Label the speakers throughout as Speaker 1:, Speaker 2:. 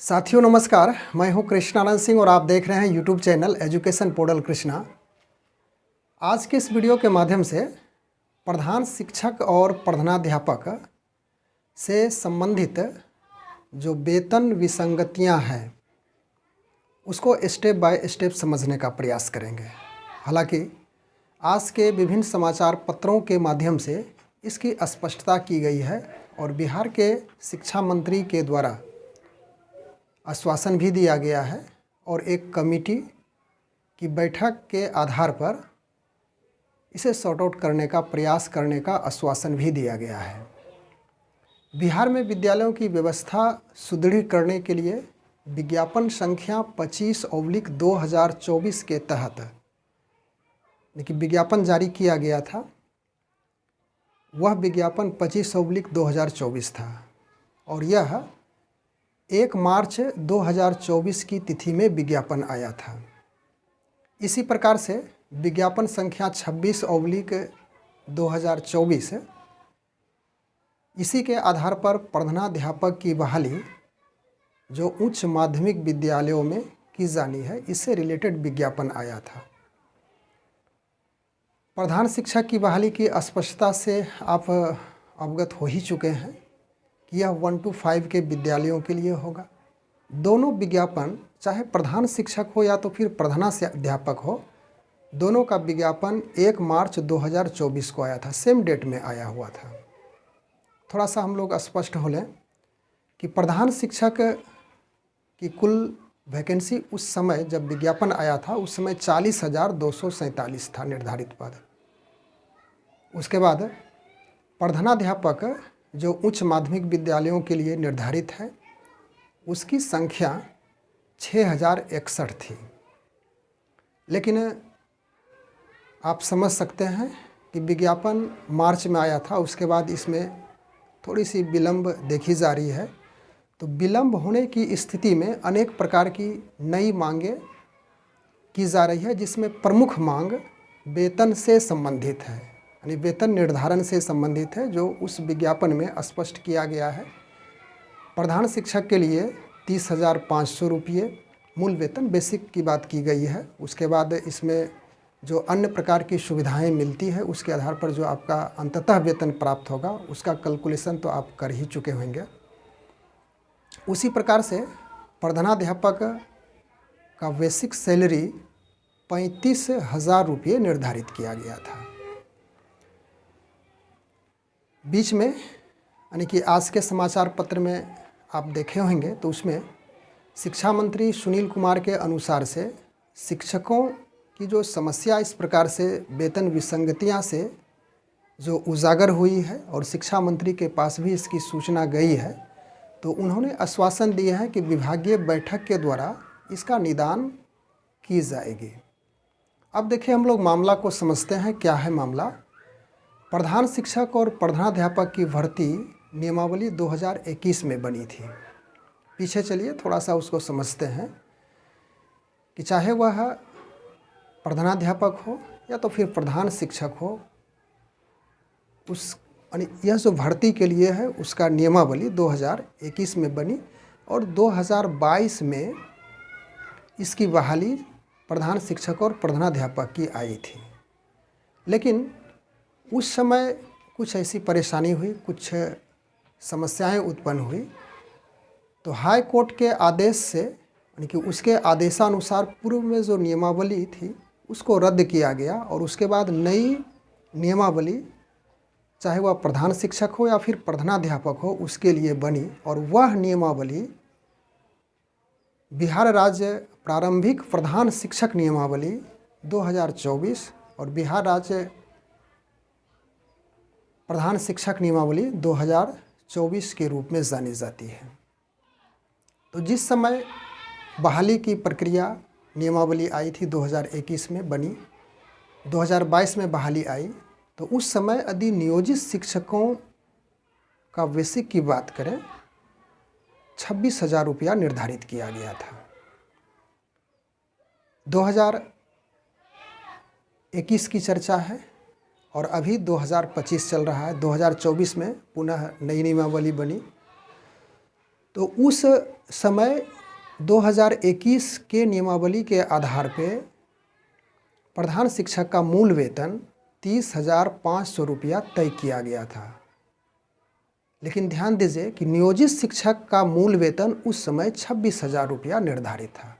Speaker 1: साथियों नमस्कार, मैं हूं कृष्णानंद सिंह और आप देख रहे हैं YouTube channel education portal Krishna. आज के इस वीडियो के माध्यम से प्रधान शिक्षक और प्रधानाध्यापक से संबंधित जो वेतन विसंगतियां हैं उसको स्टेप बाय स्टेप समझने का प्रयास करेंगे। हालांकि आज के विभिन्न समाचार पत्रों के माध्यम से इसकी स्पष्टता की गई है और बिहार के शिक्षा मंत्री के द्वारा आश्वासन भी दिया गया है और एक कमेटी की बैठक के आधार पर इसे सॉर्ट आउट करने का प्रयास करने का आश्वासन भी दिया गया है। बिहार में विद्यालयों की व्यवस्था सुदृढ़ करने के लिए विज्ञापन संख्या 25/2024 के तहत देखिए विज्ञापन जारी किया गया था। वह विज्ञापन 25/2024 था और यह 1 मार्च 2024 की तिथि में विज्ञापन आया था। इसी प्रकार से विज्ञापन संख्या 26/2024 इसी के आधार पर प्रधानाध्यापक की बहाली जो उच्च माध्यमिक विद्यालयों में की जानी है, इससे रिलेटेड विज्ञापन आया था। प्रधान शिक्षक की बहाली की स्पष्टता से आप अवगत हो ही चुके हैं कि यह 1 to 5 के विद्यालयों के लिए होगा। दोनों विज्ञापन चाहे प्रधान शिक्षक हो या तो फिर प्रधानाध्यापक हो, दोनों का विज्ञापन 1 मार्च 2024 को आया था, सेम डेट में आया हुआ था। थोड़ा सा हम लोग स्पष्ट हो लें कि प्रधान शिक्षक की कुल वैकेंसी उस समय जब विज्ञापन आया था उस समय 40,247 था निर्धारित पद। उसके बाद प्रधानाध्यापक जो उच्च माध्यमिक विद्यालयों के लिए निर्धारित है उसकी संख्या 6,061 थी। लेकिन आप समझ सकते हैं कि विज्ञापन मार्च में आया था, उसके बाद इसमें थोड़ी सी विलंब देखी जा रही है। तो विलंब होने की स्थिति में अनेक प्रकार की नई मांगें की जा रही है, जिसमें प्रमुख मांग वेतन से संबंधित है, यानी वेतन निर्धारण से संबंधित है, जो उस विज्ञापन में स्पष्ट किया गया है। प्रधान शिक्षक के लिए 30,500 रुपये मूल वेतन बेसिक की बात की गई है। उसके बाद इसमें जो अन्य प्रकार की सुविधाएं मिलती है उसके आधार पर जो आपका अंततः वेतन प्राप्त होगा उसका कैलकुलेशन तो आप कर ही चुके होंगे। उसी प्रकार से प्रधानाध्यापक का बेसिक सैलरी 35,000 रुपये निर्धारित किया गया था। बीच में यानी कि आज के समाचार पत्र में आप देखे होंगे तो उसमें शिक्षा मंत्री सुनील कुमार के अनुसार से शिक्षकों की जो समस्या इस प्रकार से वेतन विसंगतियां से जो उजागर हुई है और शिक्षा मंत्री के पास भी इसकी सूचना गई है, तो उन्होंने आश्वासन दिया है कि विभागीय बैठक के द्वारा इसका निदान की जाएगी। अब देखिए हम लोग मामला को समझते हैं। क्या है मामला? प्रधान शिक्षक और प्रधानाध्यापक की भर्ती नियमावली 2021 में बनी थी। पीछे चलिए थोड़ा सा उसको समझते हैं कि चाहे वह प्रधानाध्यापक हो या तो फिर प्रधान शिक्षक हो, यह जो भर्ती के लिए है उसका नियमावली 2021 में बनी और 2022 में इसकी बहाली प्रधान शिक्षक और प्रधानाध्यापक की आई थी। लेकिन उस समय कुछ ऐसी परेशानी हुई, कुछ समस्याएं उत्पन्न हुई, तो हाई कोर्ट के आदेश से यानी कि उसके आदेशानुसार पूर्व में जो नियमावली थी उसको रद्द किया गया और उसके बाद नई नियमावली चाहे वह प्रधान शिक्षक हो या फिर प्रधानाध्यापक हो उसके लिए बनी और वह नियमावली बिहार राज्य प्रारंभिक प्रधान शिक्षक नियमावली 2024 और बिहार राज्य प्रधान शिक्षक नियमावली 2024 के रूप में जानी जाती है। तो जिस समय बहाली की प्रक्रिया नियमावली आई थी 2021 में बनी, 2022 में बहाली आई, तो उस समय यदि नियोजित शिक्षकों का बेसिक की बात करें 26,000 रुपया निर्धारित किया गया था। 2021 की चर्चा है और अभी 2025 चल रहा है। 2024 में पुनः नई नियमावली बनी तो उस समय 2021 के नियमावली के आधार पे प्रधान शिक्षक का मूल वेतन 30,500 रुपया तय किया गया था। लेकिन ध्यान दीजिए कि नियोजित शिक्षक का मूल वेतन उस समय 26,000 रुपया निर्धारित था।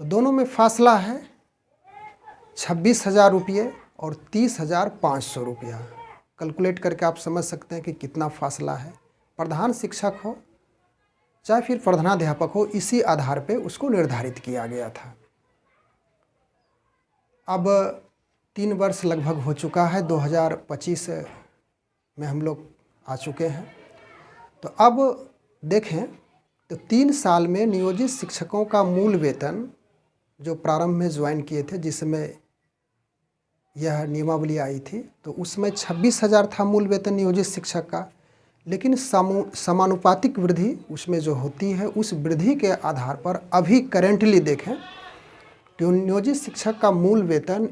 Speaker 1: तो दोनों में फासला है 26,000 रुपये और 30,500 रुपया। कैलकुलेट करके आप समझ सकते हैं कि कितना फासला है। प्रधान शिक्षक हो चाहे फिर प्रधानाध्यापक हो, इसी आधार पे उसको निर्धारित किया गया था। अब 3 वर्ष लगभग हो चुका है, 2025 में हम लोग आ चुके हैं। तो अब देखें तो 3 साल में नियोजित शिक्षकों का मूल वेतन जो प्रारंभ में ज्वाइन किए थे, जिसमें यह नियमावली आई थी, तो उसमें 26,000 था मूल वेतन नियोजित शिक्षक का। लेकिन समानुपातिक वृद्धि उसमें जो होती है, उस वृद्धि के आधार पर अभी करेंटली देखें तो नियोजित शिक्षक का मूल वेतन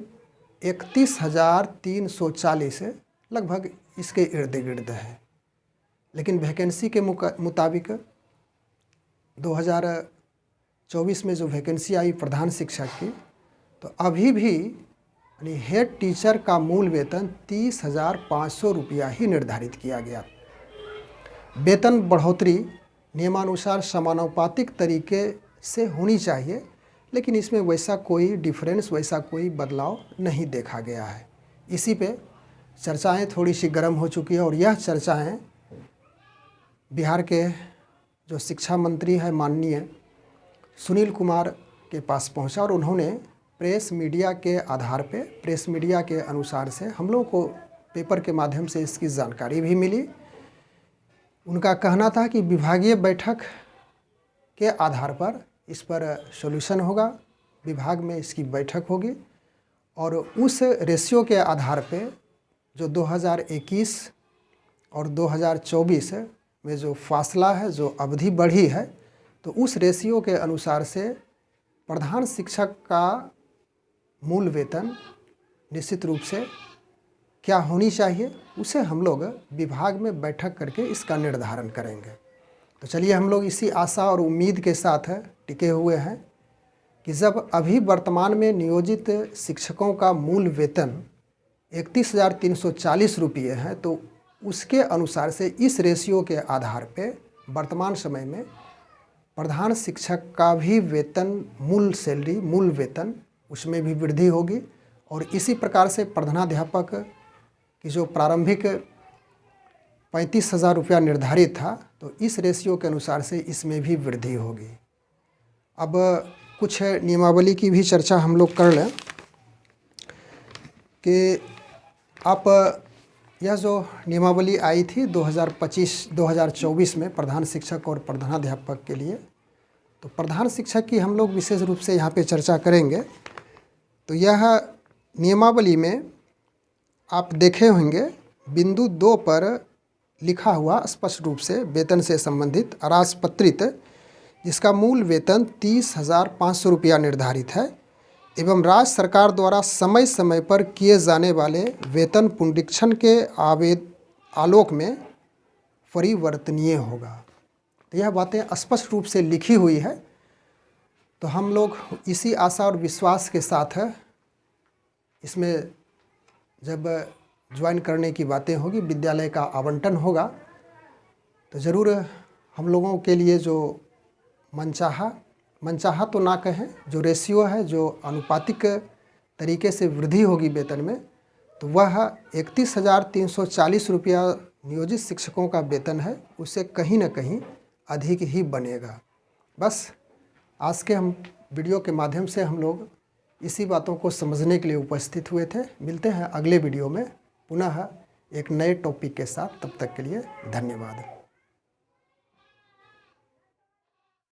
Speaker 1: 31,340 लगभग इसके इर्द गिर्द है। लेकिन वैकेंसी के मुताबिक 2024 में जो वैकेंसी आई प्रधान शिक्षक की, तो अभी भी यानी हेड टीचर का मूल वेतन 30,500 रुपया ही निर्धारित किया गया। वेतन बढ़ोतरी नियमानुसार समानुपातिक तरीके से होनी चाहिए, लेकिन इसमें वैसा कोई डिफरेंस, वैसा कोई बदलाव नहीं देखा गया है। इसी पे चर्चाएं थोड़ी सी गर्म हो चुकी है और यह चर्चाएं बिहार के जो शिक्षा मंत्री है माननीय सुनील कुमार के पास पहुंचा और उन्होंने प्रेस मीडिया के आधार पे, प्रेस मीडिया के अनुसार से हम लोगों को पेपर के माध्यम से इसकी जानकारी भी मिली। उनका कहना था कि विभागीय बैठक के आधार पर इस पर सॉल्यूशन होगा, विभाग में इसकी बैठक होगी और उस रेशियो के आधार पे जो 2021 और 2024 में जो फासला है, जो अवधि बढ़ी है, तो उस रेशियो के अनुसार से प्रधान शिक्षक का मूल वेतन निश्चित रूप से क्या होनी चाहिए, उसे हम लोग विभाग में बैठक करके इसका निर्धारण करेंगे। तो चलिए हम लोग इसी आशा और उम्मीद के साथ टिके हुए हैं कि जब अभी वर्तमान में नियोजित शिक्षकों का मूल वेतन 31,340 रुपये है, तो उसके अनुसार से इस रेशियो के आधार पे वर्तमान समय में प्रधान शिक्षक का भी वेतन, मूल सैलरी, मूल वेतन, उसमें भी वृद्धि होगी। और इसी प्रकार से प्रधानाध्यापक की जो प्रारंभिक 35,000 रुपया निर्धारित था, तो इस रेशियो के अनुसार से इसमें भी वृद्धि होगी। अब कुछ नियमावली की भी चर्चा हम लोग कर लें कि आप यह जो नियमावली आई थी 2024 में प्रधान शिक्षक और प्रधानाध्यापक के लिए, तो प्रधान शिक्षक की हम लोग विशेष रूप से यहाँ पे चर्चा करेंगे। तो यह नियमावली में आप देखे होंगे बिंदु 2 पर लिखा हुआ स्पष्ट रूप से वेतन से संबंधित अराजपत्रित, जिसका मूल वेतन 30,500 रुपया निर्धारित है एवं राज्य सरकार द्वारा समय समय पर किए जाने वाले वेतन पुनरीक्षण के आलोक में परिवर्तनीय होगा। तो यह बातें स्पष्ट रूप से लिखी हुई है। तो हम लोग इसी आशा और विश्वास के साथ इसमें जब ज्वाइन करने की बातें होगी, विद्यालय का आवंटन होगा, तो ज़रूर हम लोगों के लिए जो मनचाहा तो ना कहें, जो रेशियो है, जो अनुपातिक तरीके से वृद्धि होगी वेतन में, तो वह 31,340 रुपया नियोजित शिक्षकों का वेतन है, उससे कहीं ना कहीं अधिक ही बनेगा। बस आज के हम वीडियो के माध्यम से हम लोग इसी बातों को समझने के लिए उपस्थित हुए थे। मिलते हैं अगले वीडियो में पुनः एक नए टॉपिक के साथ, तब तक के लिए धन्यवाद।